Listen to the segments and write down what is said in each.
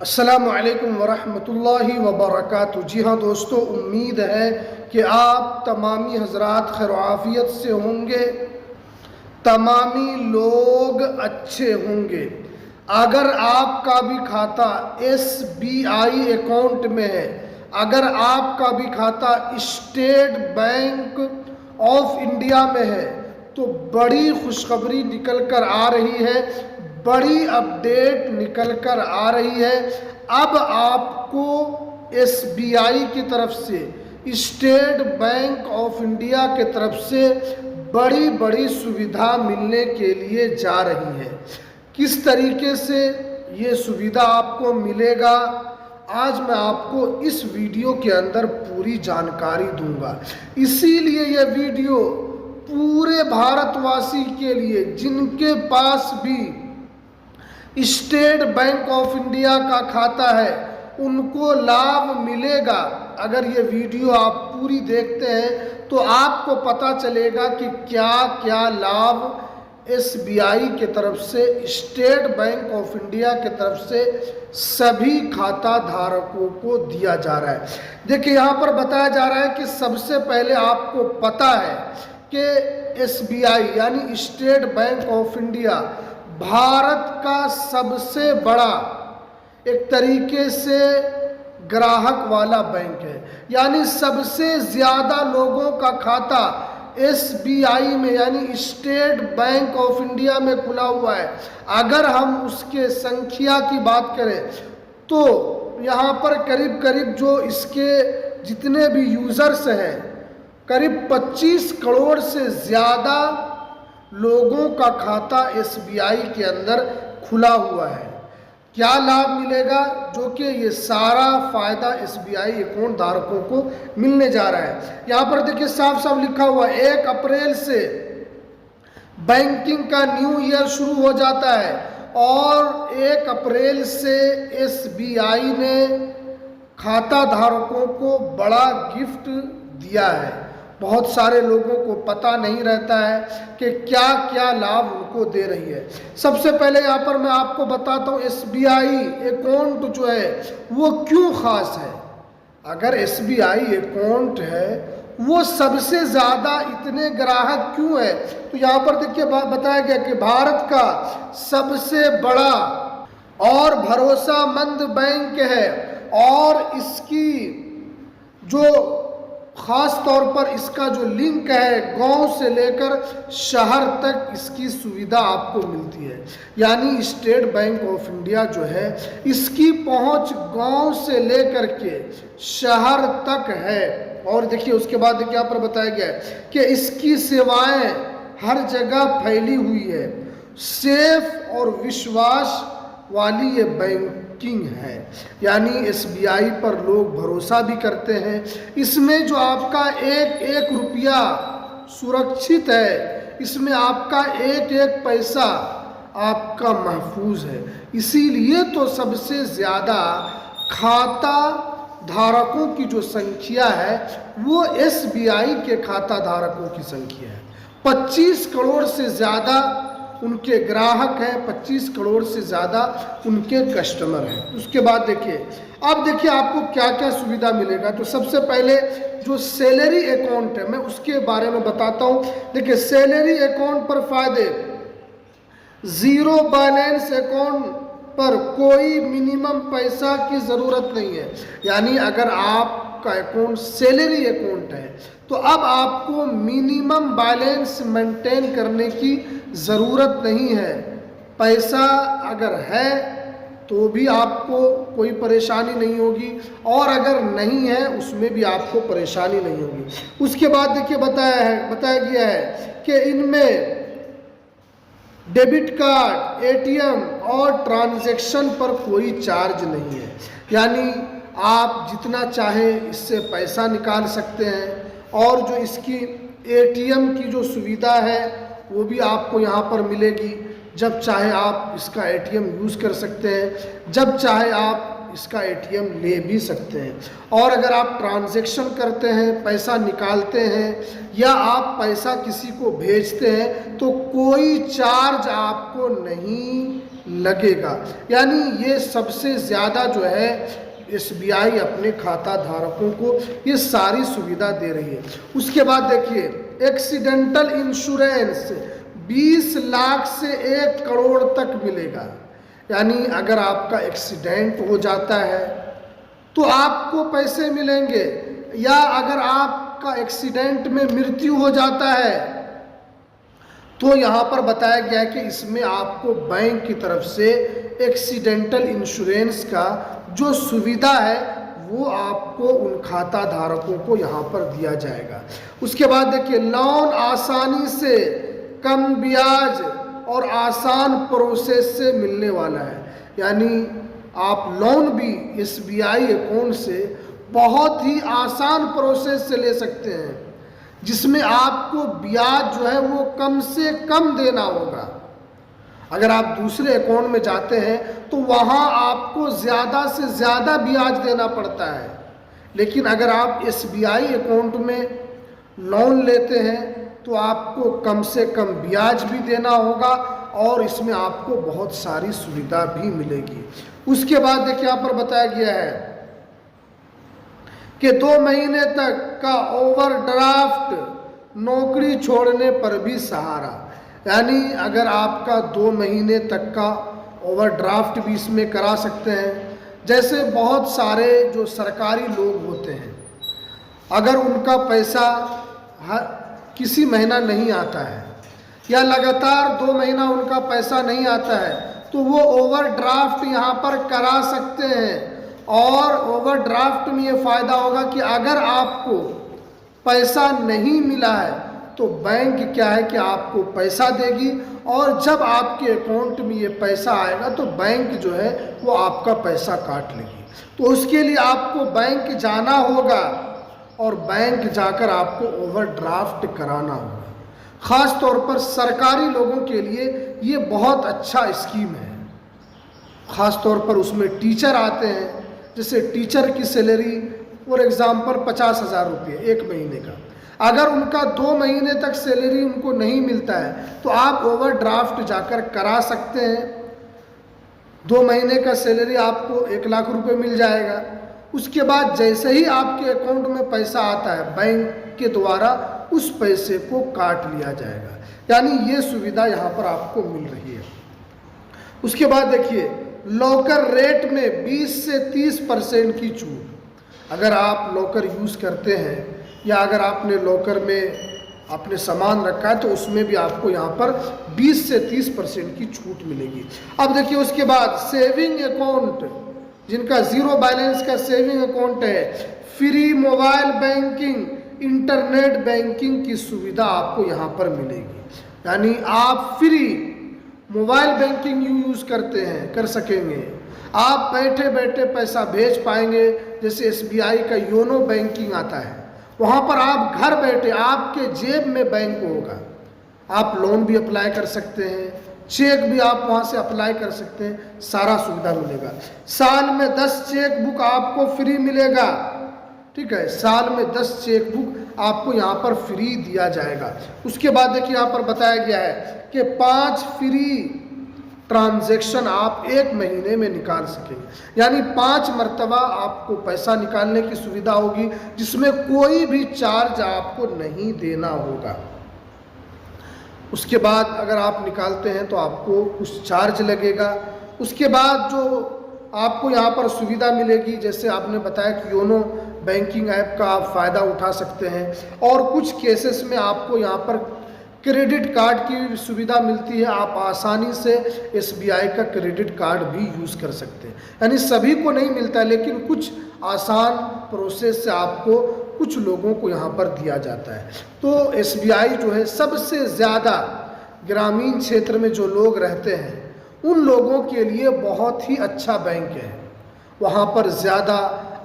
अस्सलामु अलैकुम वरहमतुल्लाहि वबरकातुहू। जी हाँ दोस्तों, उम्मीद है कि आप तमामी हजरात खैर आफियत से होंगे, तमामी लोग अच्छे होंगे। अगर आपका भी खाता SBI अकाउंट में है, अगर आपका भी खाता स्टेट बैंक ऑफ इंडिया में है, तो बड़ी खुशखबरी निकल कर आ रही है, बड़ी अपडेट निकल कर आ रही है। अब आपको SBI की तरफ से, स्टेट बैंक ऑफ इंडिया की तरफ से बड़ी बड़ी सुविधा मिलने के लिए जा रही है। किस तरीके से ये सुविधा आपको मिलेगा, आज मैं आपको इस वीडियो के अंदर पूरी जानकारी दूंगा। इसीलिए यह वीडियो पूरे भारतवासी के लिए, जिनके पास भी स्टेट बैंक ऑफ इंडिया का खाता है, उनको लाभ मिलेगा। अगर ये वीडियो आप पूरी देखते हैं तो आपको पता चलेगा कि क्या क्या लाभ SBI के तरफ से, स्टेट बैंक ऑफ इंडिया के तरफ से सभी खाता धारकों को दिया जा रहा है। देखिए, यहाँ पर बताया जा रहा है कि सबसे पहले आपको पता है कि SBI यानी state bank of India Bharat का सबसे बड़ा एक तरीके से ग्राहक वाला बैंक है। यानी सबसे ज़्यादा लोगों का खाता SBI में यानी स्टेट बैंक ऑफ इंडिया में खुला हुआ है। अगर हम उसके संख्या की बात करें तो यहाँ पर करीब करीब जो इसके जितने भी यूज़र्स हैं, करीब 25 करोड़ से ज़्यादा लोगों का खाता SBI के अंदर खुला हुआ है। क्या लाभ मिलेगा, जो कि ये सारा फायदा SBI अकाउंट धारकों को मिलने जा रहा है। यहाँ पर देखिए साफ साफ लिखा हुआ है, 1 अप्रैल से बैंकिंग का न्यू ईयर शुरू हो जाता है और 1 अप्रैल से SBI ने खाता धारकों को बड़ा गिफ्ट दिया है। बहुत सारे लोगों को पता नहीं रहता है कि क्या क्या लाभ उनको दे रही है। सबसे पहले यहाँ पर मैं आपको बताता हूँ SBI अकाउंट जो है वो क्यों ख़ास है। अगर SBI अकाउंट है वो सबसे ज़्यादा इतने ग्राहक क्यों है, तो यहाँ पर देखिए बताया गया कि भारत का सबसे बड़ा और भरोसामंद बैंक है और इसकी जो ख़ास तौर पर इसका जो लिंक है, गांव से लेकर शहर तक इसकी सुविधा आपको मिलती है। यानी स्टेट बैंक ऑफ इंडिया जो है, इसकी पहुंच गांव से लेकर के शहर तक है। और देखिए उसके बाद देखिए यहाँ पर बताया गया है कि इसकी सेवाएं हर जगह फैली हुई है। सेफ और विश्वास वाली ये बैंकिंग है, यानी SBI पर लोग भरोसा भी करते हैं। इसमें जो आपका एक एक रुपया सुरक्षित है, इसमें आपका एक एक पैसा आपका महफूज है। इसीलिए तो सबसे ज़्यादा खाता धारकों की जो संख्या है वो SBI के खाता धारकों की संख्या है। 25 करोड़ से ज़्यादा उनके ग्राहक हैं, 25 करोड़ से ज़्यादा उनके कस्टमर हैं। उसके बाद देखिए, अब देखिए आपको क्या क्या सुविधा मिलेगा। तो सबसे पहले जो सैलरी अकाउंट है मैं उसके बारे में बताता हूँ। देखिए सैलरी अकाउंट पर फ़ायदे, ज़ीरो बैलेंस अकाउंट पर कोई मिनिमम पैसा की ज़रूरत नहीं है। यानी अगर आपका अकाउंट सैलरी अकाउंट है तो अब आपको मिनिमम बैलेंस मेंटेन करने की ज़रूरत नहीं है। पैसा अगर है तो भी आपको कोई परेशानी नहीं होगी और अगर नहीं है उसमें भी आपको परेशानी नहीं होगी। उसके बाद देखिए बताया गया है कि इनमें डेबिट कार्ड, ATM और ट्रांजैक्शन पर कोई चार्ज नहीं है। यानी आप जितना चाहें इससे पैसा निकाल सकते हैं और जो इसकी ATM की जो सुविधा है वो भी आपको यहाँ पर मिलेगी। जब चाहे आप इसका ATM यूज़ कर सकते हैं, जब चाहे आप इसका ATM ले भी सकते हैं। और अगर आप ट्रांजैक्शन करते हैं, पैसा निकालते हैं या आप पैसा किसी को भेजते हैं तो कोई चार्ज आपको नहीं लगेगा। यानी ये सबसे ज़्यादा जो है SBI अपने खाता धारकों को ये सारी सुविधा दे रही है। उसके बाद देखिए एक्सीडेंटल इंश्योरेंस 20 लाख से 1 करोड़ तक मिलेगा। यानी अगर आपका एक्सीडेंट हो जाता है तो आपको पैसे मिलेंगे, या अगर आपका एक्सीडेंट में मृत्यु हो जाता है तो यहाँ पर बताया गया है कि इसमें आपको बैंक की तरफ से एक्सीडेंटल इंश्योरेंस का जो सुविधा है वो आपको उन खाता धारकों को यहाँ पर दिया जाएगा। उसके बाद देखिए लोन आसानी से कम ब्याज और आसान प्रोसेस से मिलने वाला है। यानी आप लोन भी SBI अकाउंट से बहुत ही आसान प्रोसेस से ले सकते हैं, जिसमें आपको ब्याज जो है वो कम से कम देना होगा। अगर आप दूसरे अकाउंट में जाते हैं तो वहाँ आपको ज़्यादा से ज़्यादा ब्याज देना पड़ता है, लेकिन अगर आप SBI अकाउंट में लोन लेते हैं तो आपको कम से कम ब्याज भी देना होगा और इसमें आपको बहुत सारी सुविधा भी मिलेगी। उसके बाद देखिए यहाँ पर बताया गया है कि 2 महीने तक का ओवरड्राफ्ट नौकरी छोड़ने पर भी सहारा। यानी अगर आपका 2 महीने तक का ओवरड्राफ्ट भी इसमें करा सकते हैं। जैसे बहुत सारे जो सरकारी लोग होते हैं, अगर उनका पैसा किसी महीना नहीं आता है या लगातार 2 महीना उनका पैसा नहीं आता है तो वो ओवरड्राफ्ट यहाँ पर करा सकते हैं। और ओवरड्राफ्ट में ये फ़ायदा होगा कि अगर आपको पैसा नहीं मिला है तो बैंक क्या है कि आपको पैसा देगी, और जब आपके अकाउंट में ये पैसा आएगा तो बैंक जो है वो आपका पैसा काट लेगी। तो उसके लिए आपको बैंक जाना होगा और बैंक जाकर आपको ओवरड्राफ्ट कराना होगा। ख़ास तौर पर सरकारी लोगों के लिए ये बहुत अच्छा स्कीम है। ख़ास तौर पर उसमें टीचर आते हैं, जैसे टीचर की सैलरी फॉर एग्ज़ाम्पल 50,000 रुपये 1 महीने का। अगर उनका 2 महीने तक सैलरी उनको नहीं मिलता है तो आप ओवरड्राफ्ट जाकर करा सकते हैं। 2 महीने का सैलरी आपको 1 लाख रुपए मिल जाएगा। उसके बाद जैसे ही आपके अकाउंट में पैसा आता है बैंक के द्वारा उस पैसे को काट लिया जाएगा। यानी ये सुविधा यहाँ पर आपको मिल रही है। उसके बाद देखिए लॉकर रेट में 20 से 30% की छूट। अगर आप लॉकर यूज़ करते हैं या अगर आपने लॉकर में आपने सामान रखा है तो उसमें भी आपको यहाँ पर 20 से 30% की छूट मिलेगी। अब देखिए उसके बाद सेविंग अकाउंट, जिनका 0 बैलेंस का सेविंग अकाउंट है, free mobile banking, internet banking की सुविधा आपको यहाँ पर मिलेगी। यानी आप फ्री मोबाइल बैंकिंग यूज़ करते हैं कर सकेंगे। आप बैठे बैठे पैसा भेज पाएंगे। जैसे SBI का योनो बैंकिंग आता है, वहाँ पर आप घर बैठे आपके जेब में बैंक होगा, आप लोन भी अप्लाई कर सकते हैं, चेक भी आप वहाँ से अप्लाई कर सकते हैं, सारा सुविधा मिलेगा। साल में 10 चेक बुक आपको फ्री मिलेगा। ठीक है, साल में 10 चेक बुक आपको यहाँ पर फ्री दिया जाएगा। उसके बाद देखिए यहाँ पर बताया गया है कि 5 फ्री ट्रांजैक्शन आप 1 महीने में निकाल सकेंगे। यानी 5 मरतबा आपको पैसा निकालने की सुविधा होगी, जिसमें कोई भी चार्ज आपको नहीं देना होगा। उसके बाद अगर आप निकालते हैं तो आपको कुछ चार्ज लगेगा। उसके बाद जो आपको यहाँ पर सुविधा मिलेगी, जैसे आपने बताया कि योनो बैंकिंग ऐप का आप फ़ायदा उठा सकते हैं, और कुछ केसेस में आपको यहाँ पर क्रेडिट कार्ड की सुविधा मिलती है। आप आसानी से SBI का क्रेडिट कार्ड भी यूज़ कर सकते हैं। यानी सभी को नहीं मिलता है, लेकिन कुछ आसान प्रोसेस से आपको कुछ लोगों को यहाँ पर दिया जाता है। तो SBI जो है सबसे ज़्यादा ग्रामीण क्षेत्र में जो लोग रहते हैं उन लोगों के लिए बहुत ही अच्छा बैंक है। वहाँ पर ज़्यादा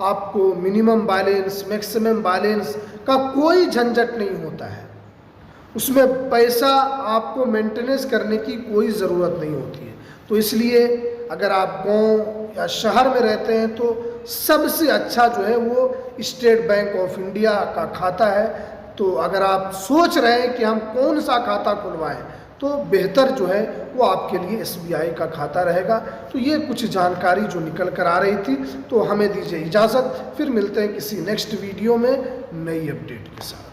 आपको मिनिमम बैलेंस मैक्सिमम बैलेंस का कोई झंझट नहीं होता है। उसमें पैसा आपको मेंटेनेंस करने की कोई ज़रूरत नहीं होती है। तो इसलिए अगर आप गांव या शहर में रहते हैं तो सबसे अच्छा जो है वो स्टेट बैंक ऑफ इंडिया का खाता है। तो अगर आप सोच रहे हैं कि हम कौन सा खाता खुलवाएं तो बेहतर जो है वो आपके लिए SBI का खाता रहेगा। तो ये कुछ जानकारी जो निकल कर आ रही थी, तो हमें दीजिए इजाज़त, फिर मिलते हैं किसी नेक्स्ट वीडियो में नई अपडेट के साथ।